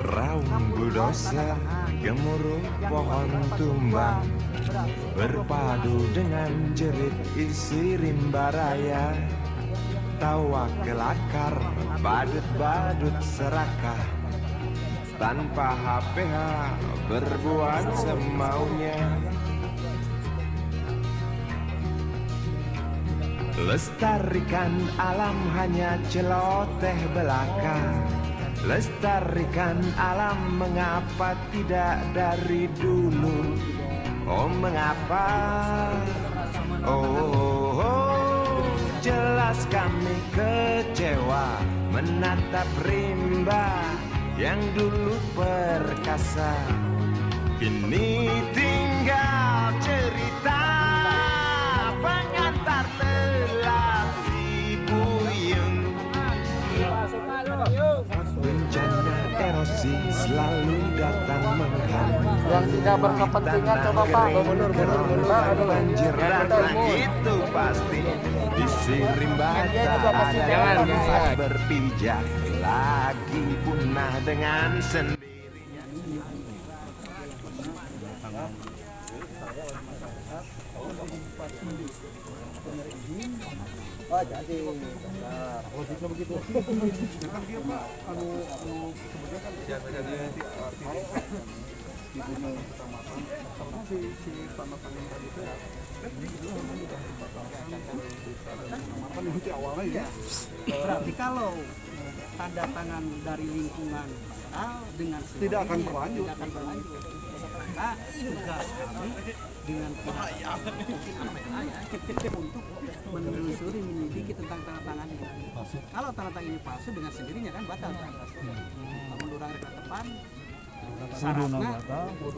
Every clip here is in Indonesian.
Raung budosa gemuruh pohon tumbang, berpadu dengan jerit isi rimba raya. Tawa kelakar badut-badut serakah, tanpa HPH berbuat semaunya. Lestarikan alam hanya celoteh belaka. Lestarikan alam mengapa tidak dari dulu? Oh mengapa? Oh, jelas kami kecewa menatap rimba yang dulu perkasa. Kini tinggal cerita pengantar lelaki buyung. Bencana erosi selalu datang menghantam. Yang tidak berkepentingan coba Pak. Banjir datang itu pasti. Isi rimba tak ada tempat berpijak, lagi punah dengan sendirinya. Oh jadi wajibnya begitu. Kan dia Pak sebenarnya kan di dunia kecamatan sama si tanah tangan tadi itu kecamatan itu awalnya ya. Berarti kalau tanda tangan dari lingkungan dengan tidak akan berlanjut. Maka tugas kami dengan pihak untuk menelusuri menyelidiki tentang tanda tangan ini. Kalau tanda tangan ini palsu dengan sendirinya kan batal kan? Mundur ke depan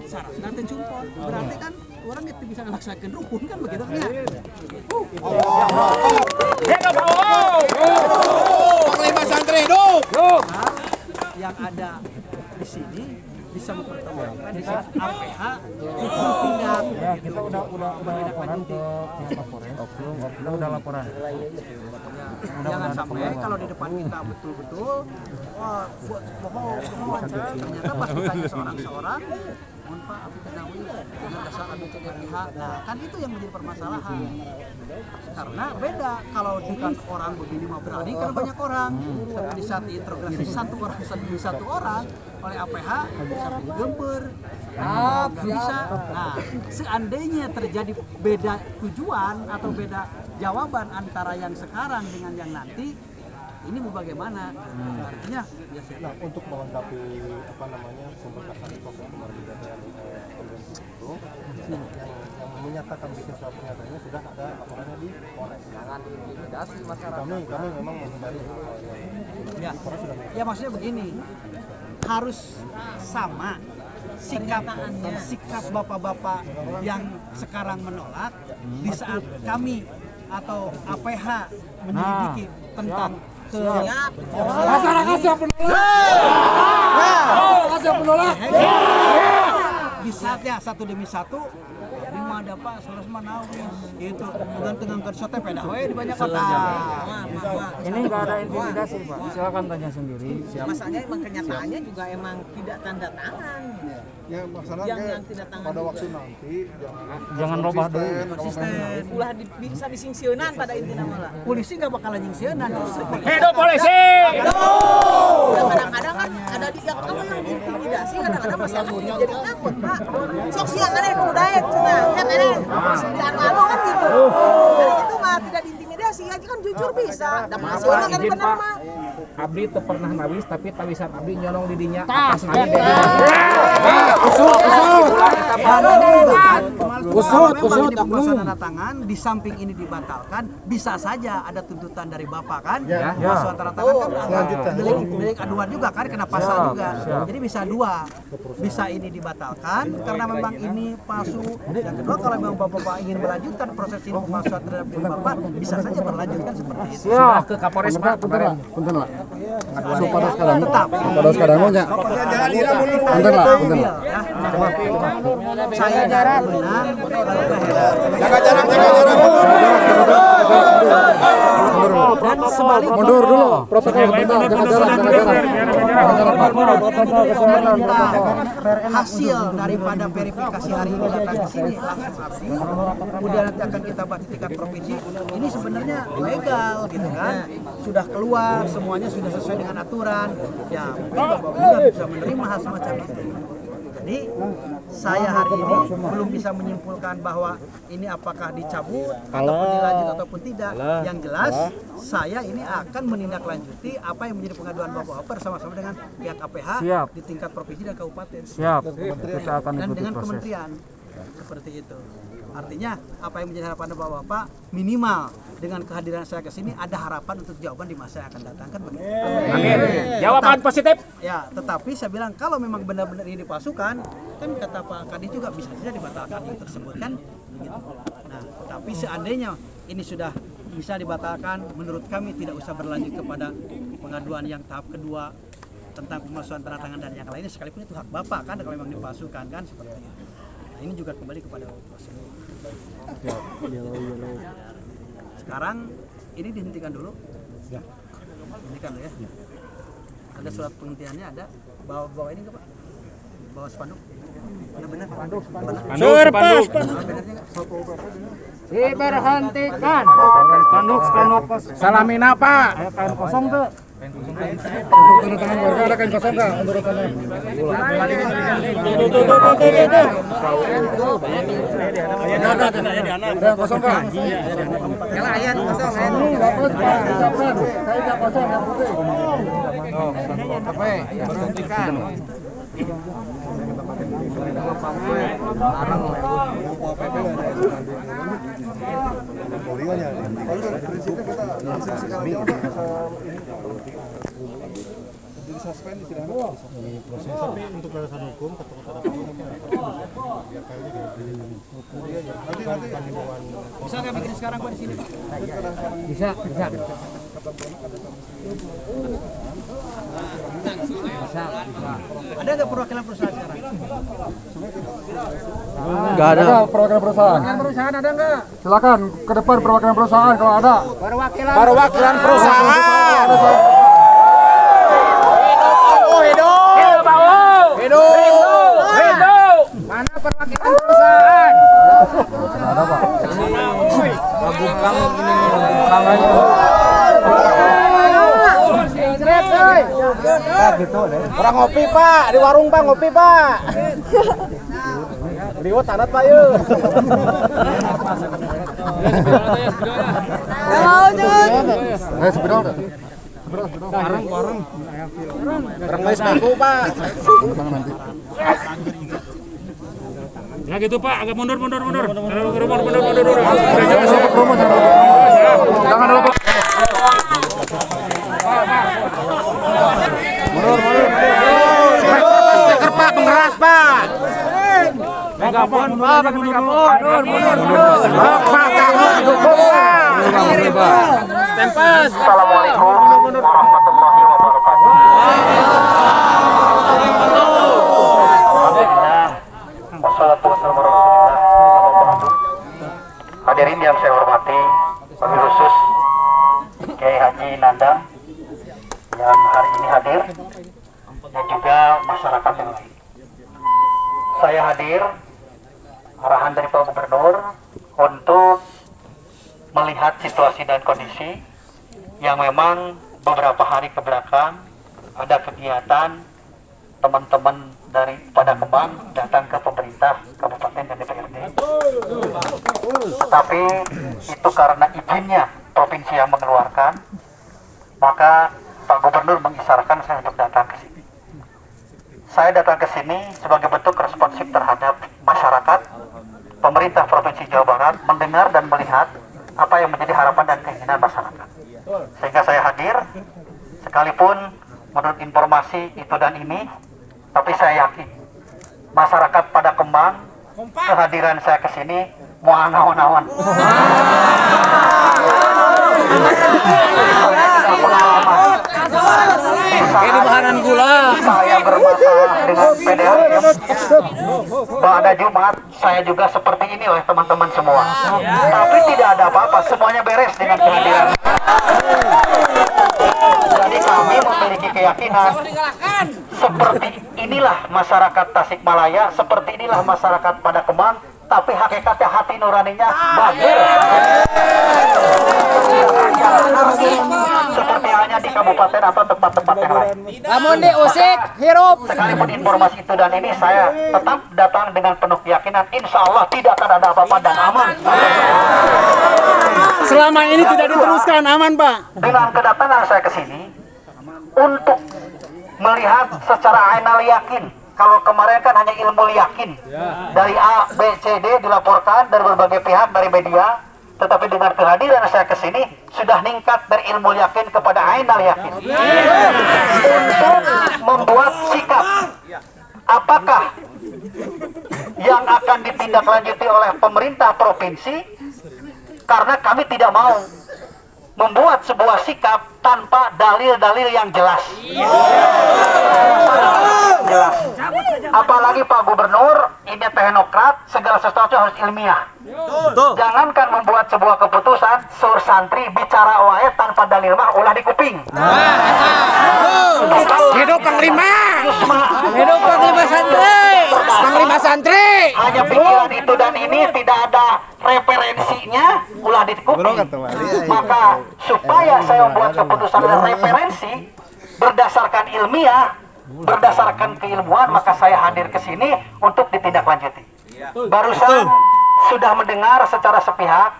syaratnya terjumpol. Berarti kan orang itu bisa melaksanakan rukun kan begitu kan ya? Panglima santri hidup. Yang ada di sini bisa mempertemukan di sini APH tindak. Ya kita udah laporan ke Kapolres. Kita udah laporan. Jangan sampai kalau di depan kita betul-betul wah bohong ternyata pas ditanya seorang mohon Pak Abi Kenawi dengan dasar Abi CDPH. Nah kan itu yang menjadi permasalahan karena beda kalau dengan orang begini mau berani karena banyak orang, tapi di saat diintegrasi satu orang oleh APH bisa digember nggak bisa. Nah seandainya terjadi beda tujuan atau beda jawaban antara yang sekarang dengan yang nanti, ini mau bagaimana? Artinya nah untuk melengkapi pemberkasan itu kemarin di DPR konvensi itu yang menyatakan bikin surat pernyataannya sudah ada laporannya di Polres. Jangan diintimidasi masyarakat. Kami memang menghindari ya maksudnya begini, harus sama sikap bapak-bapak yang sekarang menolak di saat kami atau APH menyelidiki tentang masyarakat siap penolak. Di saatnya satu demi satu di mana Pak Suras mana itu gantung kerja teh peda we di banyak kota. Ini enggak ada intimidasi Pak. Silakan tanya sendiri. Masalahnya emang kenyataannya juga emang tidak tanda tangan. Ya masalahnya yang tidak tangan pada waktu nanti jangan robah dulu. Konsisten. Ulah bisa disingsieunan pada intinya malah. Polisi nggak bakalan nyingsieunan. Hidup polisi. Kadang-kadang kan ada di yang kamu yang diintimidasi, kadang-kadang masalahnya jadi takut Pak. Sok siang ada yang daek cenah, ya kan? Dan malu kan gitu. Dari itu mah tidak diintimidasi, aja kan jujur bisa. Dapat hasilnya kan benar mah. Abdi teu pernah nawis tapi tawisan abdi nyolong di dinya Tas atas usut tanda tangan di samping ini dibatalkan, bisa saja ada tuntutan dari Bapak kan? Pasal tanda tangan kan milik aduan juga kan, kena pasal juga. Jadi bisa dua. Bisa ini dibatalkan karena memang ini palsu. Yang kedua kalau memang Bapak ingin melanjutkan proses ini pemasukan terhadap diri Bapak, bisa saja berlanjutkan seperti itu. Sudah ke Kapolres Pak. Punten lah. Pada sekarang nya. Punten lah. Saya jarang benar. Jaga jarak. Dan sebaliknya Mundur dulu. Protokol bentar, jangan jalan. hasil daripada verifikasi hari ini datang ke sini langsung abdi, kemudian nanti akan kita bahas di tingkat provinsi. Ini sebenarnya legal gitu kan, sudah keluar semuanya sudah sesuai dengan aturan. Ya mungkin Bapak juga bisa menerima hal semacam itu. Jadi saya hari ini belum bisa menyimpulkan bahwa ini apakah dicabut ataupun dilanjut ataupun tidak. Yang jelas saya ini akan menindaklanjuti apa yang menjadi pengaduan Bapak bersama-sama dengan pihak APH di tingkat provinsi dan kabupaten. Siap. Kita akan Dan ikuti dengan proses. kementerian seperti itu. Artinya apa yang menjadi harapan Bapak minimal dengan kehadiran saya ke sini ada harapan untuk jawaban di masa yang akan datang kan begitu. Amin. Jawaban positif. Ya, tetapi saya bilang kalau memang benar-benar ini dipalsukan, kan kata Pak Kadis juga bisa saja dibatalkan yang tersebut kan begitu. Nah, tapi seandainya ini sudah bisa dibatalkan, menurut kami tidak usah berlanjut kepada pengaduan yang tahap kedua tentang pemalsuan tanda tangan dan yang lainnya, sekalipun itu hak Bapak kan kalau memang dipalsukan kan seperti itu. Nah, ini juga kembali kepada prosedur. Sekarang ini dihentikan dulu. Hentikan dulu ya. Ada surat penghentiannya, ada bawa ini enggak Pak? Bawa spanduk. Benar-benar spanduk. Surpas. Benernya enggak? Diberhentikan. Spanduk Salamina Pak. kain kosong tuh. Untuk tanda tangan warga ada kain kosong nggak? Untuk tanda. Ada kosong nggak? Kalau ayat kosong ayat. Nggak pas, Pak. Siapkan. Saya nggak kosong yang putih. Berhentikan. Jadi suspend tidak ada proses. Tapi untuk alasan hukum nanti Bisa nggak bikin sekarang Pak di sini? Bisa. Ada nggak perwakilan perusahaan sekarang? Nggak ada. Perwakilan perusahaan. Perusahaan ada nggak? Silakan ke depan perwakilan perusahaan kalau ada. Perwakilan perusahaan. Hidup. Mana perwakilan perusahaan? Ada, Pak. Orang ngopi Pak, di warung Pak, ngopi Pak. Liwat tanat Pak yuk. Sepedol tuh. Orang mais baku Pak. Nanti. Ya gitu Pak, agak mundur. Mundur. Jangan dulu, Pak. Stiker Pak, pengeras Pak. Megapon Pak, megapon. Pak, kamu dukung Pak. Tempes. Assalamualaikum warahmatullahi wabarakatuh. Alhamdulillah. Wassalatu wassalamu ala Rasulillah. Hadirin yang saya hormati, wabil khusus Kiai Haji Nanda yang hari ini hadir dan juga masyarakat yang lain. Saya hadir arahan dari Pak Gubernur untuk melihat situasi dan kondisi yang memang beberapa hari ke belakang ada kegiatan teman-teman dari Pada Kembang datang ke pemerintah kabupaten dan DPRD. Tapi itu karena izinnya provinsi yang mengeluarkan, maka Pak Gubernur mengisyaratkan saya untuk datang ke sini. Saya datang ke sini sebagai bentuk responsif terhadap masyarakat, pemerintah Provinsi Jawa Barat mendengar dan melihat apa yang menjadi harapan dan keinginan masyarakat. Sehingga saya hadir, sekalipun menurut informasi itu dan ini, tapi saya yakin masyarakat Pada Kembang kehadiran saya ke sini mau naon-naon. Ini bahanan gula. Saya bermasalah dengan PDAM. Pada Jumat saya juga seperti ini oleh teman-teman semua. Tapi tidak ada apa-apa, semuanya beres dengan kehadiran. keyakinan seperti inilah masyarakat Tasikmalaya, seperti inilah masyarakat pada Kemang, tapi hakikatnya hati nuraninya bagus. Seperti hanya di kabupaten atau tempat-tempat yang lain. Namun diusik, hirup. Sekalipun informasi itu dan ini saya tetap datang dengan penuh keyakinan, insya Allah tidak akan ada apa-apa dan aman. Selama ini tidak diteruskan, aman Pak. Dengan kedatangan saya ke sini untuk melihat secara ainal yakin. Kalau kemarin kan hanya ilmu yakin dari A, B, C, D dilaporkan dari berbagai pihak dari media, tetapi dengan kehadiran saya ke sini sudah meningkat dari ilmu yakin kepada ainal yakin. Untuk membuat sikap apakah yang akan ditindaklanjuti oleh pemerintah provinsi, karena kami tidak mau membuat sebuah sikap tanpa dalil-dalil yang jelas. Jelas. Apalagi Pak Gubernur ini teknokrat, segala sesuatu harus ilmiah. Jangankan membuat sebuah keputusan, sur santri bicara wae tanpa dalil mah ulah di kuping. Hidup Panglima. Hidup Panglima santri. Panglima santri. Hanya pikiran itu dan ini tidak ada referensinya, ulah di kuping. Maka supaya saya membuat keputusan dan referensi berdasarkan ilmiah, berdasarkan keilmuan, maka saya hadir ke sini untuk ditindaklanjuti. Barusan sudah mendengar secara sepihak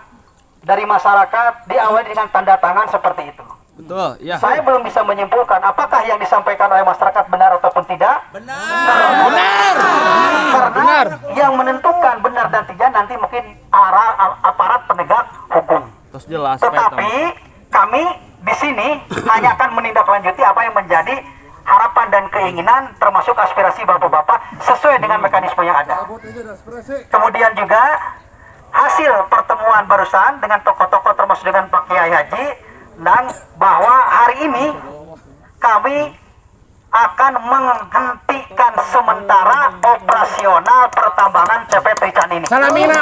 dari masyarakat diawali dengan tanda tangan seperti itu. Betul, ya. Saya belum bisa menyimpulkan apakah yang disampaikan oleh masyarakat benar ataupun tidak. Benar. Karena yang menentukan benar dan tidak nanti mungkin aparat penegak hukum. Terus jelas. Tetapi kami di sini hanya akan menindaklanjuti apa yang menjadi harapan dan keinginan termasuk aspirasi bapak-bapak sesuai dengan mekanisme yang ada. Kemudian juga hasil pertemuan barusan dengan tokoh-tokoh termasuk dengan Pak Kiai Haji, dan bahwa hari ini kami akan menghentikan sementara operasional pertambangan CP Trican ini. Salamina.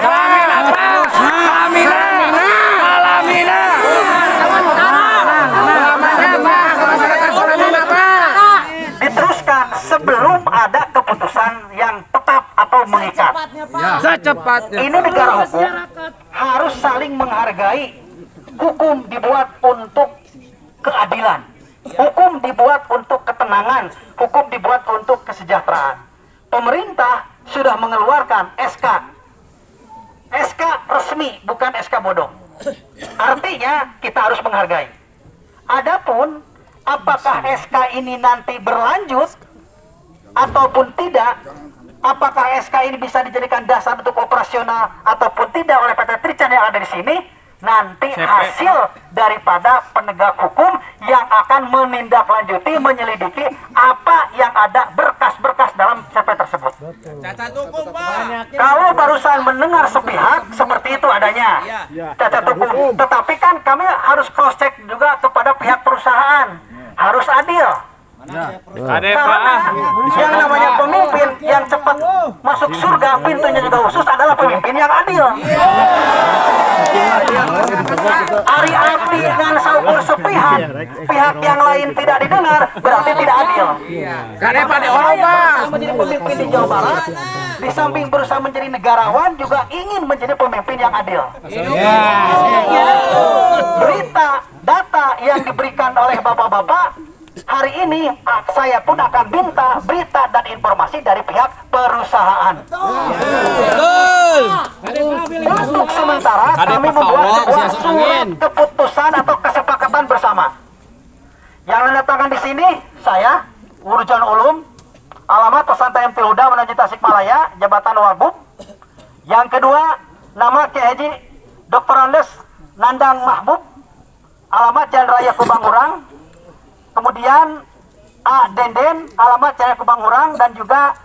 Diteruskan sebelum ada keputusan yang tetap atau mengikat. Secepatnya. Ini negara hukum harus saling menghargai. Hukum dibuat untuk keadilan, hukum dibuat untuk ketenangan, hukum dibuat untuk kesejahteraan. Pemerintah sudah mengeluarkan SK resmi, bukan SK bodong. Artinya kita harus menghargai. Adapun apakah SK ini nanti berlanjut ataupun tidak, apakah SK ini bisa dijadikan dasar untuk operasional ataupun tidak oleh PT Trican yang ada di sini, nanti hasil daripada penegak hukum yang akan menindaklanjuti, menyelidiki apa yang ada berkas-berkas dalam CP tersebut. Kalau barusan mendengar sepihak seperti itu adanya cacat hukum, tetapi kan kami harus cross check juga kepada pihak perusahaan, harus adil. Karena yang namanya pemimpin yang cepat masuk surga, pintunya juga khusus, adalah pemimpin yang adil. Ari abdi dengan saukur sepihak, pihak yang lain tidak didengar, berarti tidak adil. Karena pada orang menjadi pemimpin di Jawa Barat, di samping berusaha menjadi negarawan, juga ingin menjadi pemimpin yang adil. Berita, data yang diberikan oleh bapak-bapak hari ini, saya pun akan minta berita dan informasi dari pihak perusahaan. Untuk sementara kami membuat sebuah surat keputusan atau kesepakatan bersama. Yang mendatangkan di sini saya, Urjan Ulum, alamat Pesantren MT Huda menuju Tasikmalaya, Jabatan Wagub. Yang kedua, nama Kiai Haji Dr. Andes Nandang Mahbub, alamat Jalan Raya Kubang Urang. Kemudian A. Denden, alamat Jaya Kubang Urang, dan juga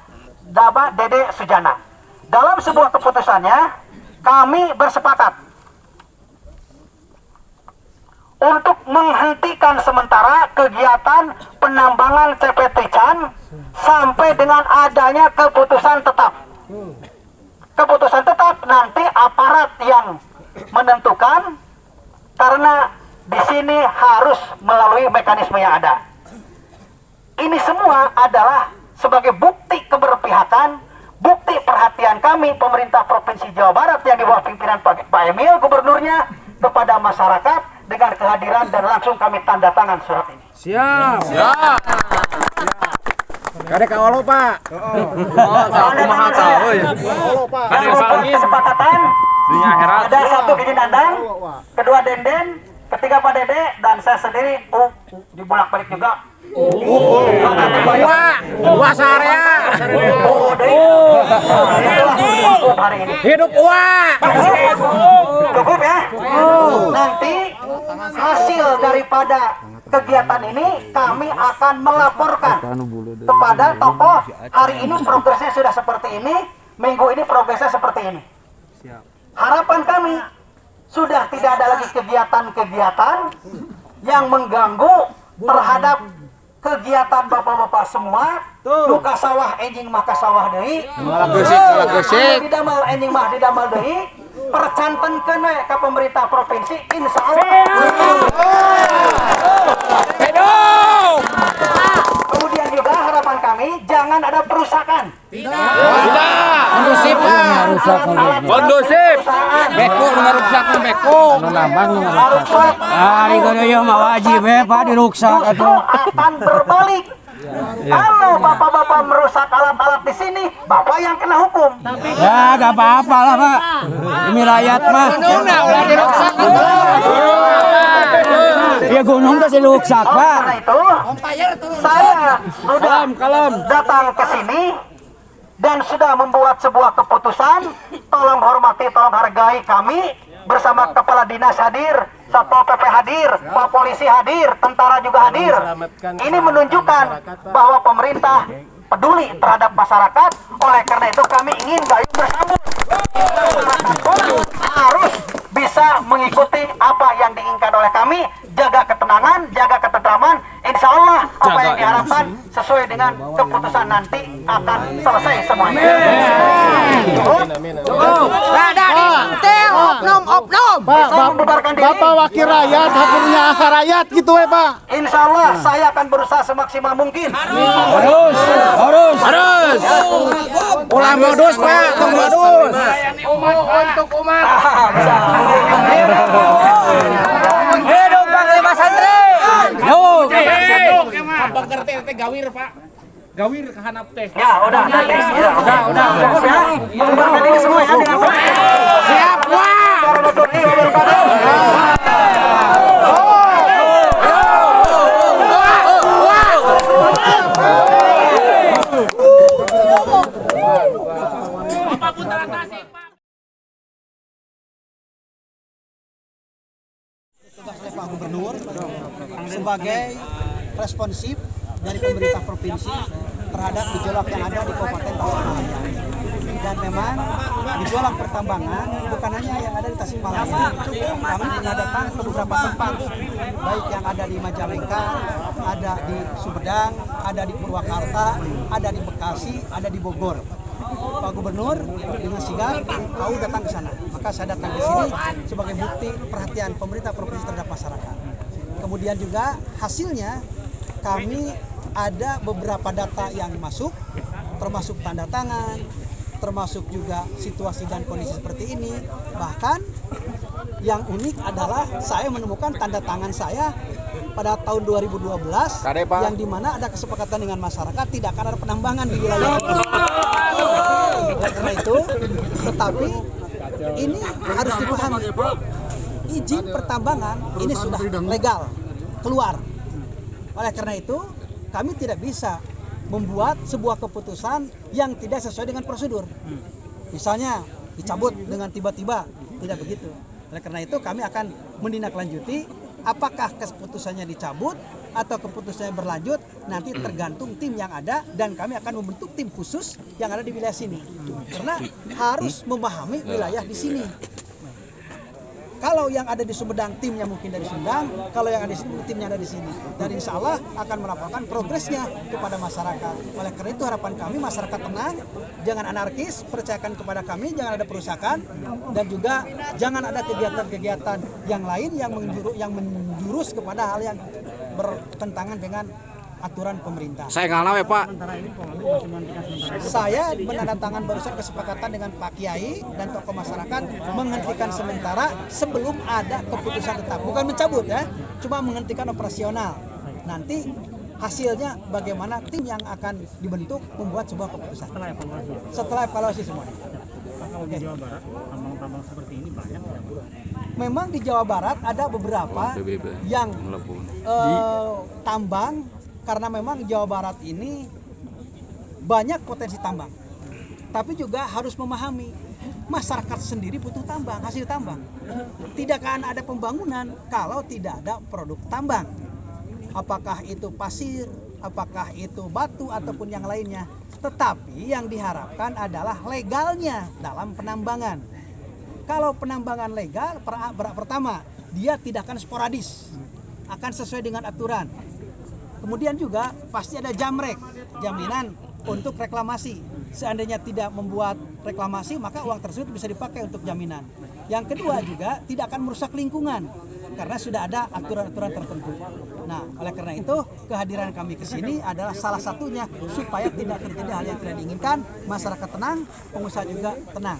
Daba Dede Sujana. Dalam sebuah keputusannya, kami bersepakat untuk menghentikan sementara kegiatan penambangan CP Trican sampai dengan adanya keputusan tetap. Keputusan tetap nanti aparat yang menentukan, karena di sini harus melalui mekanisme yang ada. Ini semua adalah sebagai bukti keberpihakan, bukti perhatian kami pemerintah Provinsi Jawa Barat yang di bawah pimpinan Pak Emil gubernurnya kepada masyarakat dengan kehadiran dan langsung kami tanda tangan surat ini. Siap. Kadek kawalo Pak. Aku mahal tahu ya. Kesepakatan Dunia akhirat. ada satu Gigi Nandang, kedua Denden, ketiga Pak Dede, dan saya sendiri dibolak-balik juga. Wah Sarya. Hari ini Hidup wah. cukup ya. Nanti hasil daripada kegiatan ini kami akan melaporkan kepada tokoh. Hari ini progresnya sudah seperti ini, minggu ini progresnya seperti ini. Harapan kami sudah tidak ada lagi kegiatan-kegiatan yang mengganggu terhadap kegiatan bapak-bapak semua. Duka sawah enjing maka sawah deui. Didamal enjing mah didamal deui. Percantenkeun we ka pemerintah provinsi insyaallah. Kemudian juga harapan kami jangan ada perusakan. Kondusif Pak. Kondusif. Beko ngaruksak beko. Ari gadaya mah wajib Pak diruksak Justru akan berbalik. Kalau bapak-bapak merusak alat-alat di sini, bapak yang kena hukum. Ya gak apa-apa lah Pak. Ini rakyat mah. Ulah diruksak. Ya gunung tuh diruksak Pak. Karena itu, saya sudah datang ke sini dan sudah membuat sebuah keputusan. Tolong hormati, tolong hargai kami bersama kepala dinas hadir, Satpol PP hadir, Pak Polisi hadir, tentara juga hadir. Ini menunjukkan bahwa pemerintah peduli terhadap masyarakat. Oleh karena itu kami ingin gayung bersambut. Masyarakat pun harus bisa mengikuti apa yang diinginkan oleh kami. Jaga ketenangan, jaga ketentraman. Insya Allah apa yang diharapkan sesuai dengan keputusan nanti akan selesai semuanya. Bisa membubarkan diri. Bapak wakil rakyat, hakimnya akar rakyat gitu ya Pak. Insya Allah saya akan berusaha semaksimal mungkin. Harus. Ulah modus Pak, modus. Untuk umat. Hidup Panglima Santri. Yo. Abang ngerti teh gawir Pak. Gawir ke handap teh. Ya, udah. Cukup ya. Membubarkan diri semua ya dengan Siap Pak. warahmatullahi wabarakatuh. Tugas oleh Pak Gubernur sebagai responsif dari pemerintah provinsi terhadap gejolak yang ada di Kabupaten Tasikmalaya. Dan memang gejolak pertambangan bukan hanya yang ada di Tasikmalaya. Kami pernah datang ke beberapa tempat, baik yang ada di Majalengka, ada di Sumedang, ada di Purwakarta, ada di Bekasi, ada di Bogor. Pak Gubernur dengan sigap mau datang ke sana. Maka saya datang ke sini sebagai bukti perhatian pemerintah provinsi terhadap masyarakat. Kemudian juga hasilnya kami ada beberapa data yang masuk, termasuk tanda tangan, termasuk juga situasi dan kondisi seperti ini. Bahkan yang unik adalah saya menemukan tanda tangan saya pada tahun 2012 yang dimana ada kesepakatan dengan masyarakat tidak akan ada penambangan di wilayah ini. Karena itu, tetapi ini harus dipahami, izin pertambangan ini sudah legal keluar. Oleh karena itu, kami tidak bisa membuat sebuah keputusan yang tidak sesuai dengan prosedur. Misalnya dicabut dengan tiba-tiba, tidak begitu. Oleh karena itu kami akan menindaklanjuti apakah keputusannya dicabut atau keputusannya berlanjut, nanti tergantung tim yang ada dan kami akan membentuk tim khusus yang ada di wilayah sini. Karena harus memahami wilayah di sini. Kalau yang ada di Sumedang timnya mungkin dari Sumedang, kalau yang ada di sini timnya ada di sini. Dan insya Allah akan melaporkan progresnya kepada masyarakat. Oleh karena itu harapan kami masyarakat tenang, jangan anarkis, percayakan kepada kami, jangan ada perusakan, dan juga jangan ada kegiatan-kegiatan yang lain yang menjurus kepada hal yang bertentangan dengan aturan pemerintah. Saya ngalah ya Pak. Saya menandatangani barusan kesepakatan dengan Pak Kiai dan tokoh masyarakat menghentikan sementara sebelum ada keputusan tetap. Bukan mencabut ya, cuma menghentikan operasional. Nanti hasilnya bagaimana tim yang akan dibentuk membuat sebuah keputusan. Setelah evaluasi semuanya. Kalau di Jawa Barat tambang-tambang seperti ini banyak ya? Memang di Jawa Barat ada beberapa yang tambang, karena memang Jawa Barat ini banyak potensi tambang. Tapi juga harus memahami masyarakat sendiri butuh tambang, hasil tambang. Tidak akan ada pembangunan kalau tidak ada produk tambang. Apakah itu pasir, apakah itu batu ataupun yang lainnya. Tetapi yang diharapkan adalah legalnya dalam penambangan. Kalau penambangan legal, pertama dia tidak akan sporadis, akan sesuai dengan aturan. Kemudian juga pasti ada jamrek, jaminan untuk reklamasi. Seandainya tidak membuat reklamasi, maka uang tersebut bisa dipakai untuk jaminan. Yang kedua juga tidak akan merusak lingkungan, karena sudah ada aturan-aturan tertentu. Nah, oleh karena itu kehadiran kami ke sini adalah salah satunya supaya tidak terjadi hal yang tidak diinginkan, masyarakat tenang, pengusaha juga tenang.